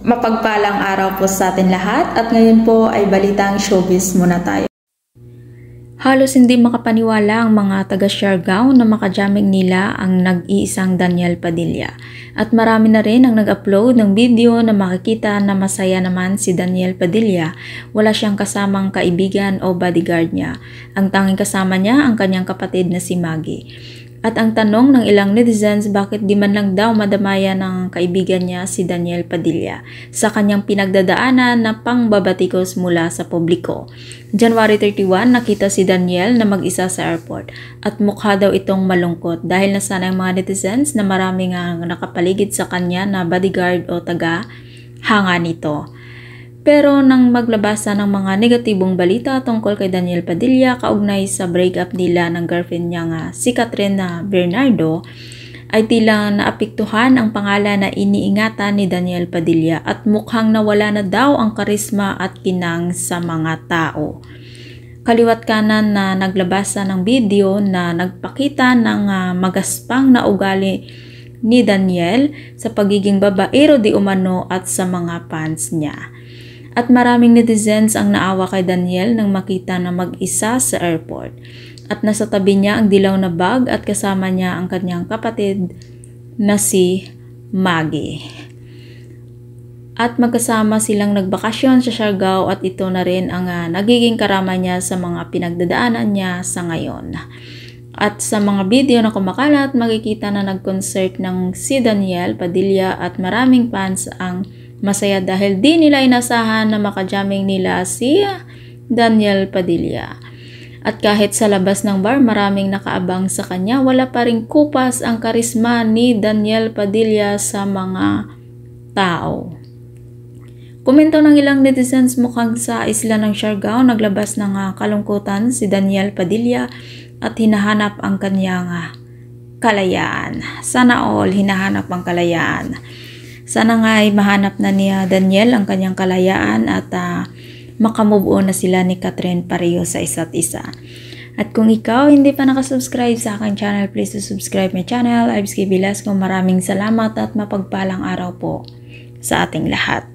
Mapagpalang araw po sa atin lahat at ngayon po ay balitang showbiz muna tayo. Halos hindi makapaniwala ang mga taga Siargao na makajaming nila ang nag-iisang Daniel Padilla. At marami na rin ang nag-upload ng video na makikita na masaya naman si Daniel Padilla. Wala siyang kasamang kaibigan o bodyguard niya. Ang tanging kasama niya ang kanyang kapatid na si Maggie. At ang tanong ng ilang netizens, bakit di man lang daw madamaya ng kaibigan niya si Daniel Padilla sa kanyang pinagdadaanan na pangbabatikos mula sa publiko. January 31, nakita si Daniel na mag-isa sa airport at mukha daw itong malungkot dahil nasanay ang mga netizens na maraming nakapaligid sa kanya na bodyguard o taga-hanga nito. Pero nang maglabasa ng mga negatibong balita tungkol kay Daniel Padilla kaugnay sa breakup nila ng girlfriend niya nga si Katrina Bernardo, ay tila naapektuhan ang pangalan na iniingatan ni Daniel Padilla at mukhang nawala na daw ang karisma at kinang sa mga tao. Kaliwat kanan na naglabasa ng video na nagpakita ng magaspang na ugali ni Daniel sa pagiging babaero di umano at sa mga fans niya. At maraming netizens ang naawa kay Daniel nang makita na mag-isa sa airport. At nasa tabi niya ang dilaw na bag at kasama niya ang kanyang kapatid na si Maggie. At magkasama silang nagbakasyon sa Siargao at ito na rin ang nagiging karama niya sa mga pinagdadaanan niya sa ngayon. At sa mga video na kumakalat, makikita na nag-concert ng si Daniel Padilla at maraming fans ang masaya dahil di nila inasahan na makajaming nila si Daniel Padilla. At kahit sa labas ng bar maraming nakaabang sa kanya, wala pa ring kupas ang karisma ni Daniel Padilla sa mga tao. Komento ng ilang netizens, mukhang sa isla ng Siargao naglabas ng kalungkutan si Daniel Padilla at hinahanap ang kanyang kalayaan. Sana all hinahanap ang kalayaan. Sana nga ay mahanap na ni Daniel ang kanyang kalayaan at makamove on na sila ni Catherine pareho sa isa't isa. At kung ikaw hindi pa nakasubscribe sa aking channel, please to subscribe my channel. Ives K. Velasco, maraming salamat at mapagpalang araw po sa ating lahat.